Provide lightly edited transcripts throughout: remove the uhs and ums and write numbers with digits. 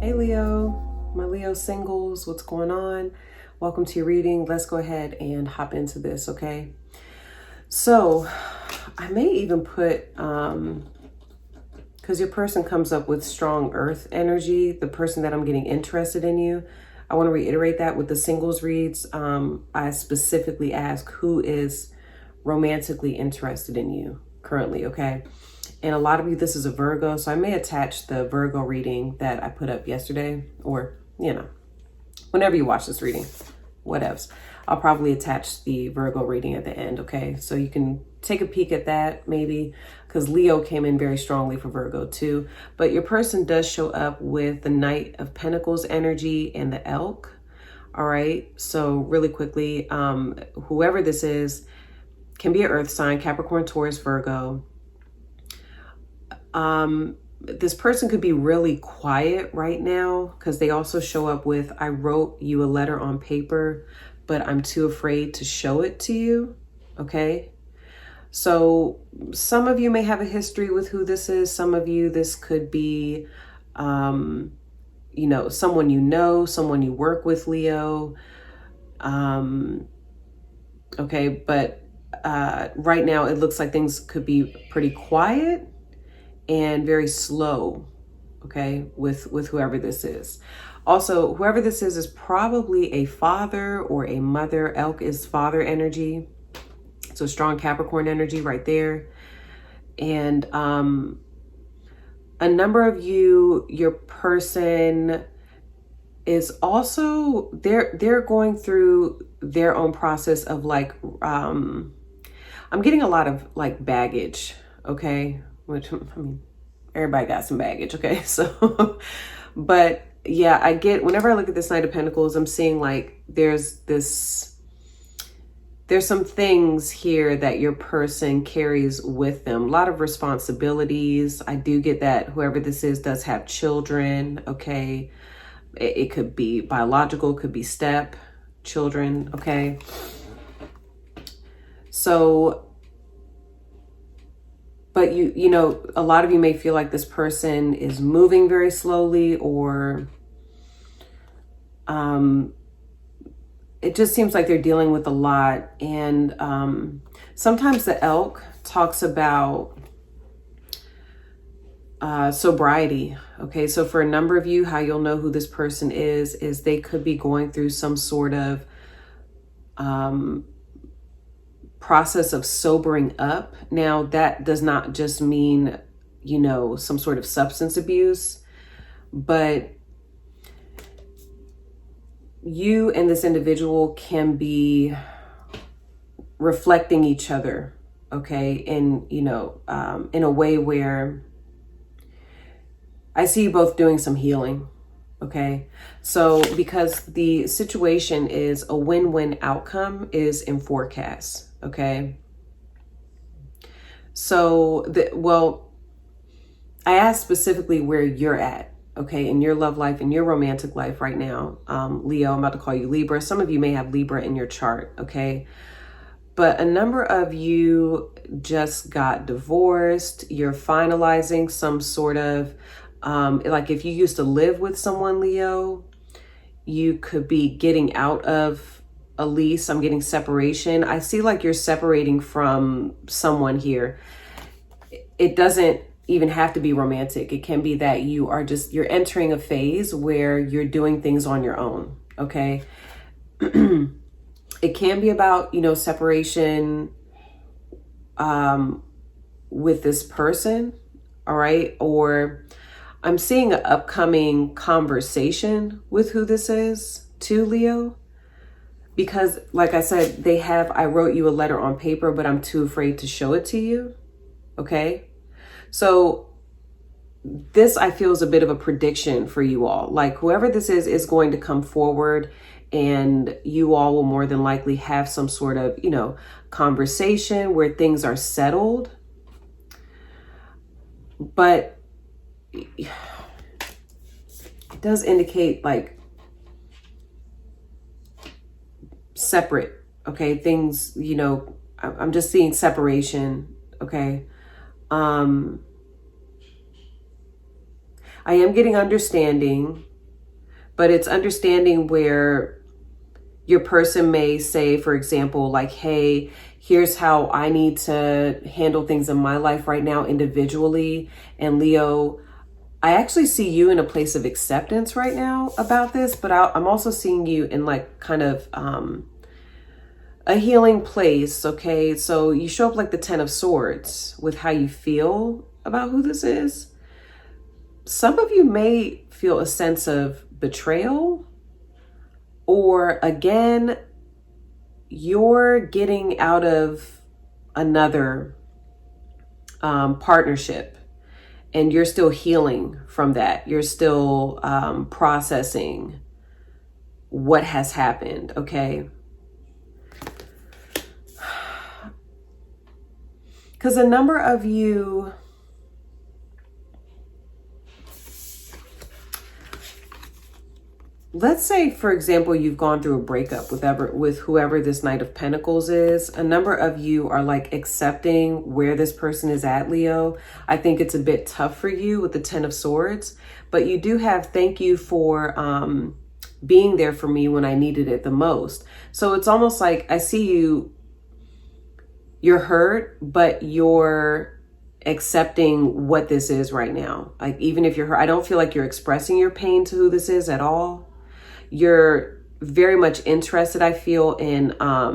Hey Leo, my Leo singles, what's going on? Welcome to your reading. Let's go ahead and hop into this, okay? So I may even put, because your person comes up with strong earth energy, the person that I'm getting interested in you. I want to reiterate that with the singles reads. I specifically ask who is romantically interested in you currently, okay? And a lot of you, this is a Virgo, so I may attach the Virgo reading that I put up yesterday, or, you know, whenever you watch this reading, whatevs. I'll probably attach the Virgo reading at the end, okay? So you can take a peek at that, maybe, because Leo came in very strongly for Virgo too. But your person does show up with the Knight of Pentacles energy and the Elk, all right? So really quickly, whoever this is can be an earth sign, Capricorn, Taurus, Virgo. This person could be really quiet right now because they also show up with, I wrote you a letter on paper, but I'm too afraid to show it to you. Okay. So some of you may have a history with who this is. Some of you, this could be, someone someone you work with, Leo. Okay. But, right now it looks like things could be pretty quiet and very slow, okay, with whoever this is. Also, whoever this is probably a father or a mother. Elk is father energy, so strong Capricorn energy right there. And a number of you, your person is also, they're going through their own process of like, I'm getting a lot of like baggage, okay? Which, I mean, everybody got some baggage, okay? So, but yeah, I get, whenever I look at this Knight of Pentacles, I'm seeing like there's some things here that your person carries with them. A lot of responsibilities. I do get that whoever this is does have children, okay? It could be biological, could be step children, okay? So, but you know, a lot of you may feel like this person is moving very slowly, or it just seems like they're dealing with a lot. And sometimes the Elk talks about sobriety. Okay, so for a number of you, how you'll know who this person is they could be going through some sort of process of sobering up. Now, that does not just mean, some sort of substance abuse, but you and this individual can be reflecting each other, okay, in a way where I see you both doing some healing. Okay, so because the situation is a win-win outcome is in forecast. Okay, so I asked specifically where you're at, okay, in your love life, in your romantic life right now. Leo, I'm about to call you Libra. Some of you may have Libra in your chart, okay, but a number of you just got divorced. You're finalizing some sort of like if you used to live with someone, Leo, you could be getting out of a lease. I'm getting separation. I see like you're separating from someone here. It doesn't even have to be romantic. It can be that you're entering a phase where you're doing things on your own. Okay. It can be about, separation with this person. All right. Or I'm seeing an upcoming conversation with who this is too, Leo, because like I said, I wrote you a letter on paper, but I'm too afraid to show it to you. Okay. So this, I feel, is a bit of a prediction for you all. Like whoever this is going to come forward, and you all will more than likely have some sort of, conversation where things are settled. But it does indicate like separate, okay, things, I'm just seeing separation, okay. I am getting understanding, but it's understanding where your person may say, for example, like, hey, here's how I need to handle things in my life right now individually. And Leo, I actually see you in a place of acceptance right now about this, but I'm also seeing you in like kind of a healing place, okay? So you show up like the 10 of Swords with how you feel about who this is. Some of you may feel a sense of betrayal, or again, you're getting out of another partnership and you're still healing from that. You're still processing what has happened, okay? Because a number of you, let's say, for example, you've gone through a breakup with whoever this Knight of Pentacles is. A number of you are like accepting where this person is at, Leo. I think it's a bit tough for you with the 10 of Swords, but you do have thank you for being there for me when I needed it the most. So it's almost like I see you're hurt, but you're accepting what this is right now. Like, even if you're hurt, I don't feel like you're expressing your pain to who this is at all. You're very much interested, I feel, in, I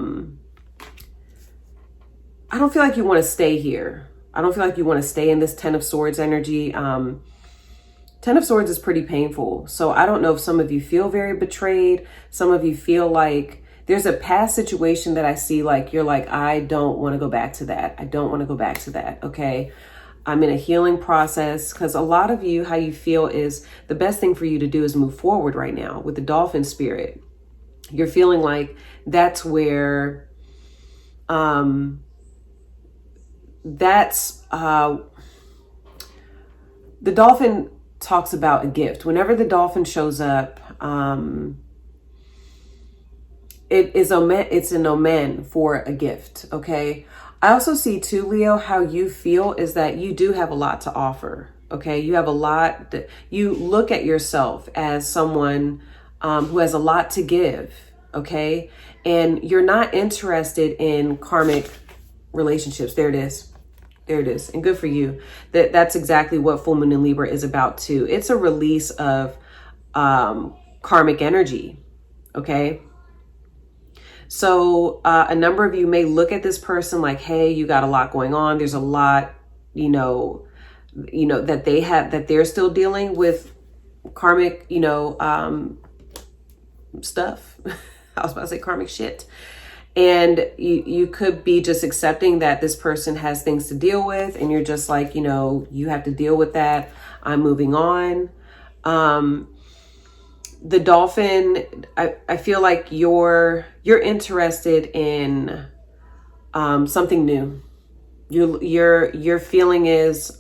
don't feel like you want to stay here. I don't feel like you want to stay in this 10 of Swords energy. 10 of Swords is pretty painful. So I don't know if some of you feel very betrayed. Some of you feel like there's a past situation that I see, like, you're like, I don't want to go back to that. I don't want to go back to that. Okay. I'm in a healing process, because a lot of you, how you feel is the best thing for you to do is move forward right now with the dolphin spirit. You're feeling like that's where, the dolphin talks about a gift. Whenever the dolphin shows up, it's an omen for a gift. Okay. I also see too, Leo, how you feel is that you do have a lot to offer. Okay. You have a lot that you look at yourself as someone who has a lot to give. Okay. And you're not interested in karmic relationships. There it is. There it is. And good for you. That's exactly what full moon in Libra is about too. It's a release of karmic energy. Okay. So a number of you may look at this person like, hey, you got a lot going on. There's a lot, that they have, that they're still dealing with karmic, stuff. I was about to say karmic shit. And you could be just accepting that this person has things to deal with. And you're just like, you have to deal with that. I'm moving on. The dolphin, I feel like you're interested in something new. Your feeling is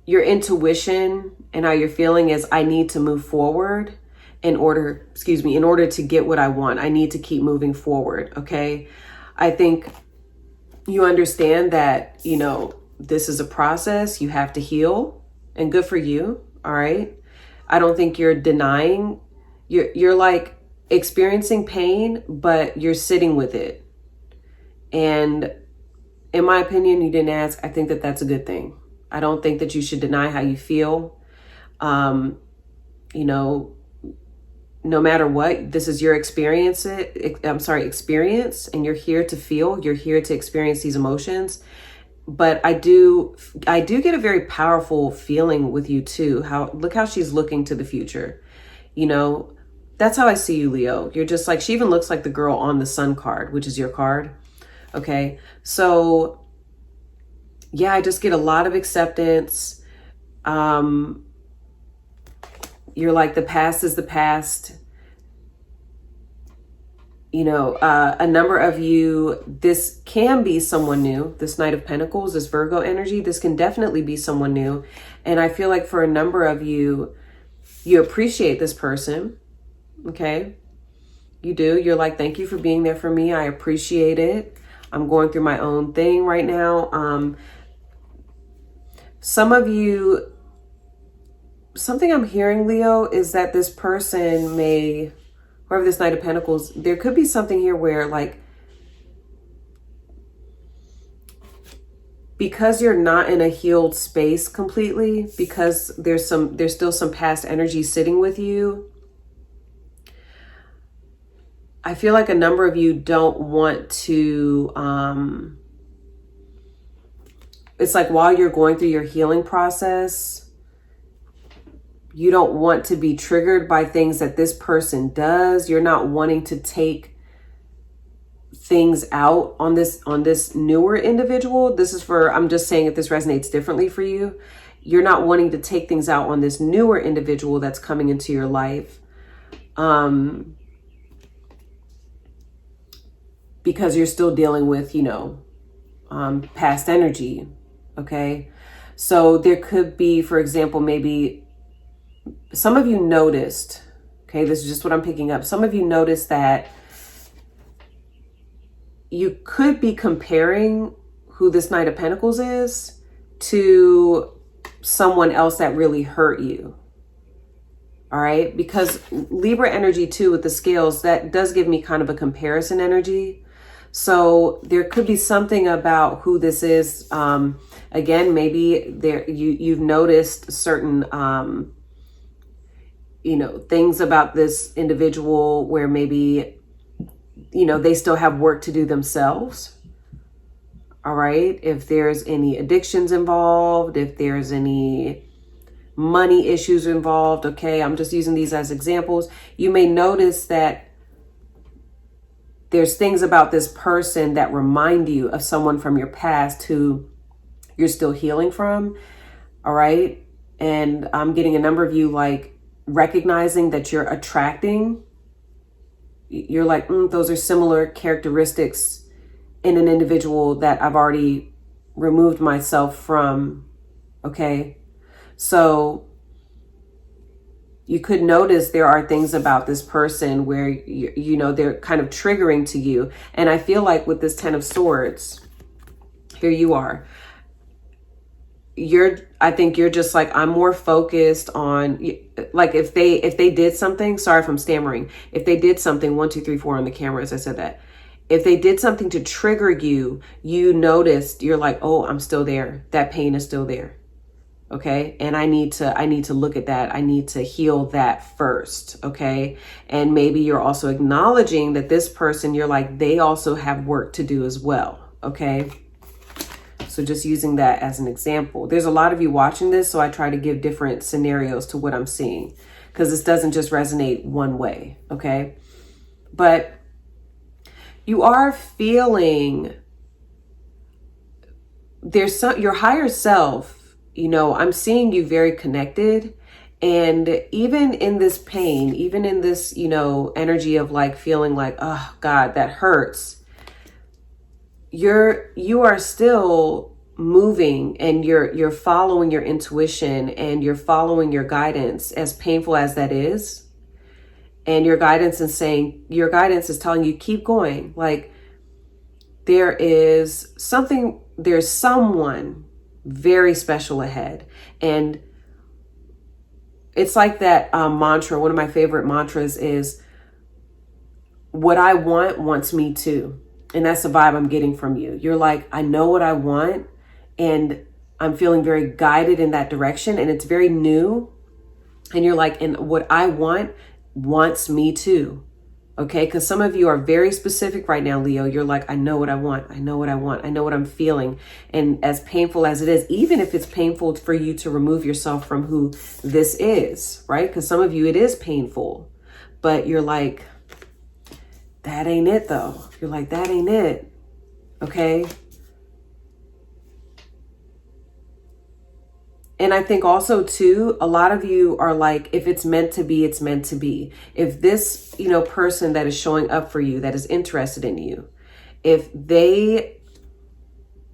your intuition and how you're feeling is I need to move forward in order to get what I want. I need to keep moving forward. Okay. I think you understand that, this is a process. You have to heal, and good for you. All right. I don't think you're denying, you're like experiencing pain, but you're sitting with it. And in my opinion, you didn't ask. I think that that's a good thing. I don't think that you should deny how you feel. No matter what, this is your experience, and you're here to feel, you're here to experience these emotions. But I do get a very powerful feeling with you too. Look how she's looking to the future. That's how I see you, Leo. You're just like, she even looks like the girl on the Sun card, which is your card. Okay. So yeah, I just get a lot of acceptance. You're like, the past is the past. A number of you, this can be someone new. This Knight of Pentacles, this Virgo energy, this can definitely be someone new. And I feel like for a number of you, you appreciate this person. Okay. You do. You're like, thank you for being there for me. I appreciate it. I'm going through my own thing right now. Some of you something I'm hearing, Leo, is that this person may, whoever this Knight of Pentacles, there could be something here where like, because you're not in a healed space completely, because there's still some past energy sitting with you, I feel like a number of you don't want to, it's like while you're going through your healing process, you don't want to be triggered by things that this person does. You're not wanting to take things out on this newer individual. This is for, I'm just saying if this resonates differently for you, you're not wanting to take things out on this newer individual that's coming into your life. Because you're still dealing with, you know, past energy. Okay. So there could be, for example, maybe some of you noticed, okay, this is just what I'm picking up. Some of you noticed that you could be comparing who this Knight of Pentacles is to someone else that really hurt you. All right. Because Libra energy too, with the scales, that does give me kind of a comparison energy. So there could be something about who this is. Again, maybe you've noticed certain, you know, things about this individual where maybe, you know, they still have work to do themselves. All right. If there's any addictions involved, if there's any money issues involved. Okay. I'm just using these as examples. You may notice that there's things about this person that remind you of someone from your past who you're still healing from. All right. And I'm getting a number of you like recognizing that you're attracting. You're like, those are similar characteristics in an individual that I've already removed myself from. Okay. So you could notice there are things about this person where, you know, they're kind of triggering to you. And I feel like with this 10 of Swords, here you are. I think you're just like, I'm more focused on, like if they did something, sorry if I'm stammering. If they did something, 1, 2, 3, 4 on the camera as I said that. If they did something to trigger you, you noticed, you're like, oh, I'm still there. That pain is still there. Okay. And I need to look at that. I need to heal that first. Okay. And maybe you're also acknowledging that this person, you're like, they also have work to do as well. Okay. So just using that as an example, there's a lot of you watching this. So I try to give different scenarios to what I'm seeing because this doesn't just resonate one way. Okay. But you are feeling there's your higher self. You know, I'm seeing you very connected. And even in this pain, even in this, you know, energy of like feeling like, oh God, that hurts. You are still moving and you're following your intuition and you're following your guidance, as painful as that is. And your guidance is telling you, keep going. Like there's someone very special ahead. And it's like that mantra. One of my favorite mantras is, what I want wants me too. And that's the vibe I'm getting from you. You're like, I know what I want and I'm feeling very guided in that direction. And it's very new. And you're like, and what I want wants me too. Okay, because some of you are very specific right now, Leo. You're like, I know what I want. I know what I want. I know what I'm feeling. And as painful as it is, even if it's painful for you to remove yourself from who this is, right? Because some of you, it is painful. But you're like, that ain't it though. You're like, that ain't it. Okay. And I think also too, a lot of you are like, if it's meant to be, it's meant to be. If this, you know, person that is showing up for you, that is interested in you, if they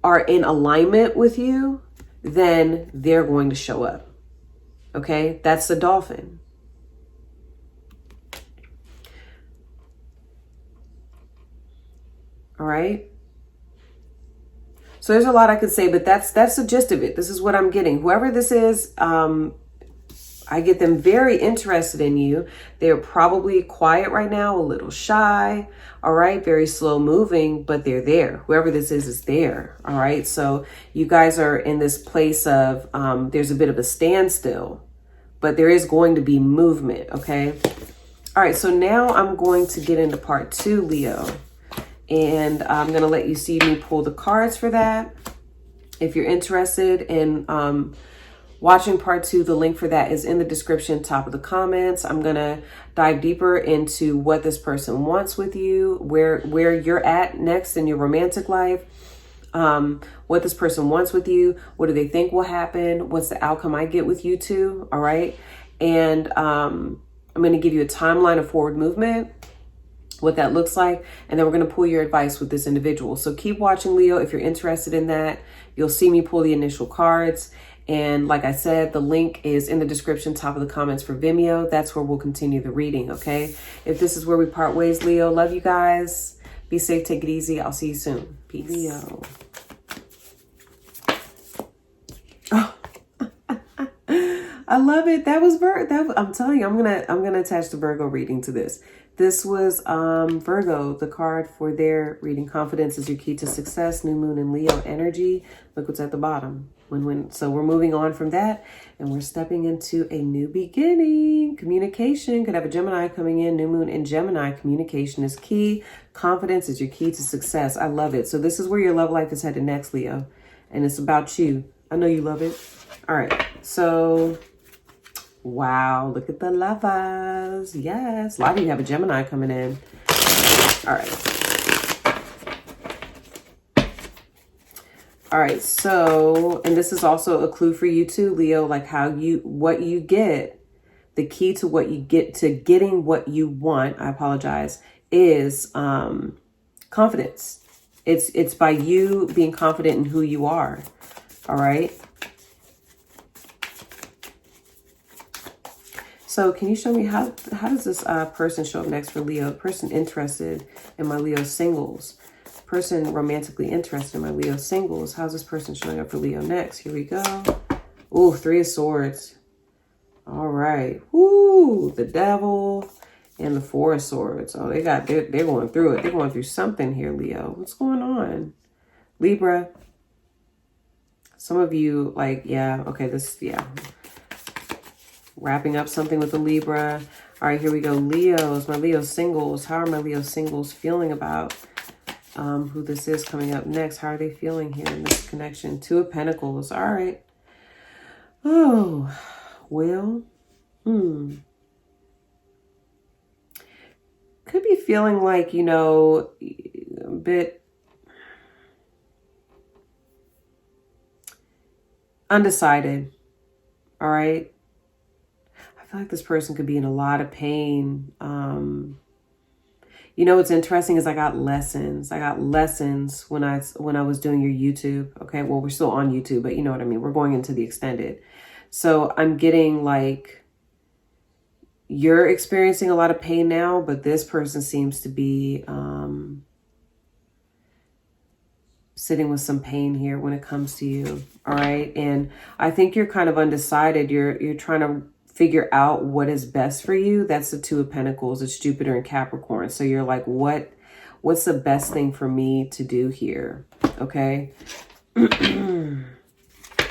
are in alignment with you, then they're going to show up. Okay. That's the Dolphin. All right. So there's a lot I could say, but that's the gist of it. This is what I'm getting. Whoever this is, I get them very interested in you. They're probably quiet right now, a little shy, all right, very slow moving, but they're there. Whoever this is there, all right? So you guys are in this place of, there's a bit of a standstill, but there is going to be movement, okay? All right, so now I'm going to get into part 2, Leo, and I'm going to let you see me pull the cards for that. If you're interested in watching part 2, the link for that is in the description, top of the comments. I'm going to dive deeper into what this person wants with you, where you're at next in your romantic life, what this person wants with you, what do they think will happen, what's the outcome I get with you two, all right? And I'm going to give you a timeline of forward movement, what that looks like, and then we're going to pull your advice with this individual. So keep watching, Leo, if you're interested in that. You'll see me pull the initial cards. And like I said, the link is in the description, top of the comments for Vimeo. That's where we'll continue the reading, okay? If this is where we part ways, Leo, love you guys. Be safe, take it easy. I'll see you soon. Peace. Leo. Oh. I love it. That was I'm telling you, I'm gonna attach the Virgo reading to this. This was Virgo, the card for their reading. Confidence is your key to success. New moon and Leo energy. Look what's at the bottom. So we're moving on from that, and we're stepping into a new beginning. Communication. Could have a Gemini coming in. New moon in Gemini. Communication is key. Confidence is your key to success. I love it. So this is where your love life is headed next, Leo, and it's about you. I know you love it. All right. So. Wow, look at the lovers. Yes, a lot of you have a Gemini coming in. All right. All right, so, and this is also a clue for you too, Leo, like what you get, the key to what you get to getting what you want, I apologize, is confidence. It's by you being confident in who you are. All right. So can you show me how does this person show up next for Leo? Person interested in my Leo singles. Person romantically interested in my Leo singles. How's this person showing up for Leo next? Here we go. Ooh, 3 of Swords. All right. Woo, the Devil and the 4 of Swords. Oh, they're going through it. They're going through something here, Leo. What's going on? Libra. Some of you like, yeah, okay, wrapping up something with the Libra. All right, here we go. Leos, my Leo singles. How are my Leo singles feeling about who this is coming up next? How are they feeling here in this connection? 2 of Pentacles. All right. Oh, well, could be feeling like, you know, a bit undecided. All right. I feel like this person could be in a lot of pain. You know, what's interesting is I got lessons. when I was doing your YouTube. Okay, well, we're still on YouTube, but you know what I mean. We're going into the extended. So I'm getting like, you're experiencing a lot of pain now, but this person seems to be sitting with some pain here when it comes to you. All right. And I think you're kind of undecided. You're trying to figure out what is best for you. That's the 2 of Pentacles. It's Jupiter and Capricorn. So you're like, what's the best thing for me to do here? Okay.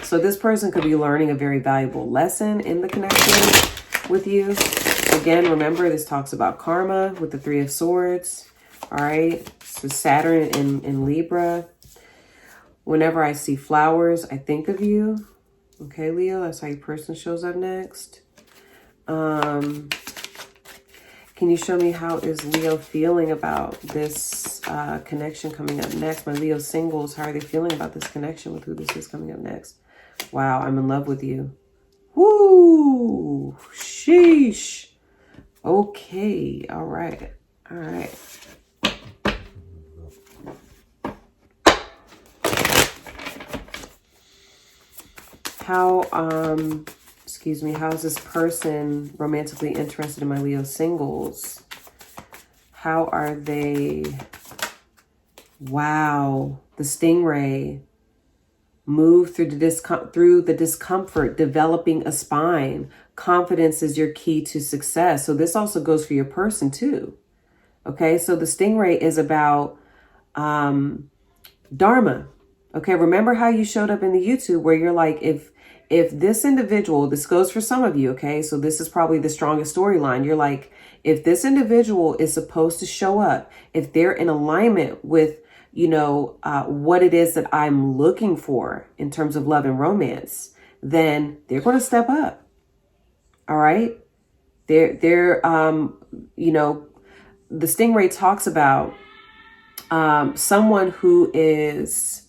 So this person could be learning a very valuable lesson in the connection with you. Again, remember, this talks about karma with the 3 of Swords. All right. So Saturn in Libra. Whenever I see flowers, I think of you. Okay, Leo, that's how your person shows up next. Can you show me how is Leo feeling about this connection coming up next? My Leo singles, how are they feeling about this connection with who this is coming up next? Wow, I'm in love with you. Woo! Sheesh. Okay, all right. All right. How, excuse me, how is this person romantically interested in my Leo singles? How are they? Wow, the stingray. Move through the discomfort, developing a spine, confidence is your key to success. So this also goes for your person too. Okay, so the stingray is about Dharma. Okay, remember how you showed up in the YouTube where you're like, if this individual, this goes for some of you, okay, so this is probably the strongest storyline. You're like, if this individual is supposed to show up, if they're in alignment with, what it is that I'm looking for in terms of love and romance, then they're going to step up. All right. The stingray talks about someone who is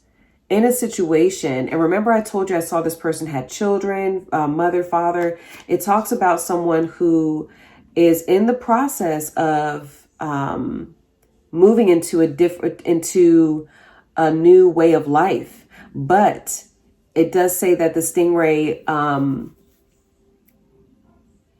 in a situation. And remember, I told you I saw this person had children, mother, father. It talks about someone who is in the process of moving into a new way of life. But it does say that the stingray,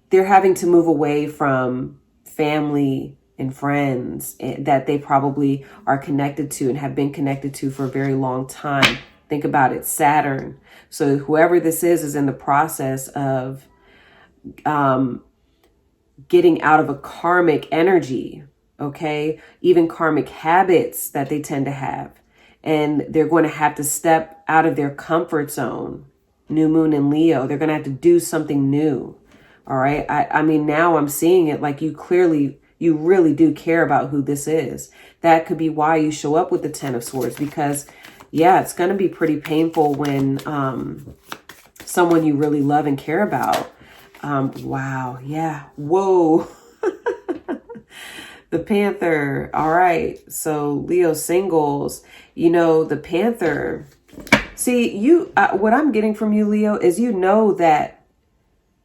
they're having to move away from family and friends that they probably are connected to and have been connected to for a very long time. Think about it, Saturn. So whoever this is in the process of getting out of a karmic energy, okay? Even karmic habits that they tend to have. And they're going to have to step out of their comfort zone. New moon in Leo, they're going to have to do something new. All right. I mean, now I'm seeing it like you really do care about who this is. That could be why you show up with the 10 of Swords, because yeah, it's going to be pretty painful when someone you really love and care about. Wow. Yeah. Whoa. The Panther. All right. So Leo singles, the Panther. See, what I'm getting from you, Leo, is that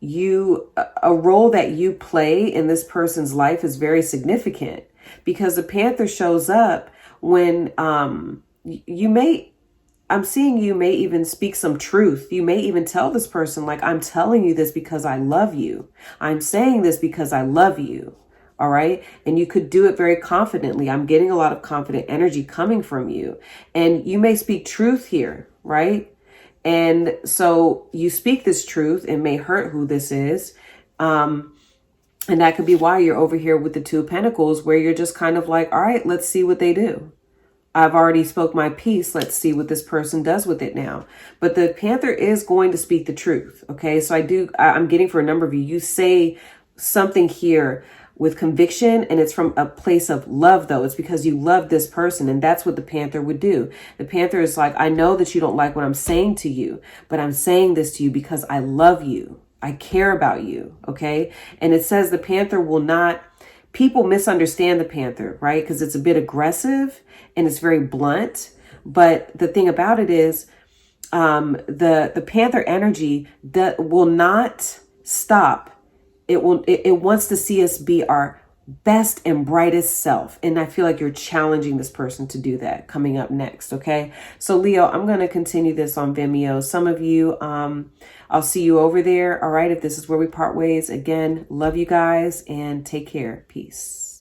a role that you play in this person's life is very significant, because the Panther shows up when I'm seeing you may even speak some truth. You may even tell this person, like, I'm telling you this because I love you. I'm saying this because I love you. All right. And you could do it very confidently. I'm getting a lot of confident energy coming from you, and you may speak truth here. Right. And so you speak this truth. It may hurt who this is. And that could be why you're over here with the Two of Pentacles, where you're just kind of like, all right, let's see what they do. I've already spoke my piece. Let's see what this person does with it now. But the Panther is going to speak the truth. Okay. So I'm getting for a number of you, you say something here with conviction, and it's from a place of love, though. It's because you love this person, and that's what the Panther would do. The Panther is like, I know that you don't like what I'm saying to you, but I'm saying this to you because I love you. I care about you, okay? And it says the Panther will not, people misunderstand the Panther, right? Because it's a bit aggressive and it's very blunt. But the thing about it is, the Panther energy that will not stop. It wants to see us be our best and brightest self. And I feel like you're challenging this person to do that coming up next. Okay. So Leo, I'm going to continue this on Vimeo. Some of you, I'll see you over there. All right. If this is where we part ways, again, love you guys and take care. Peace.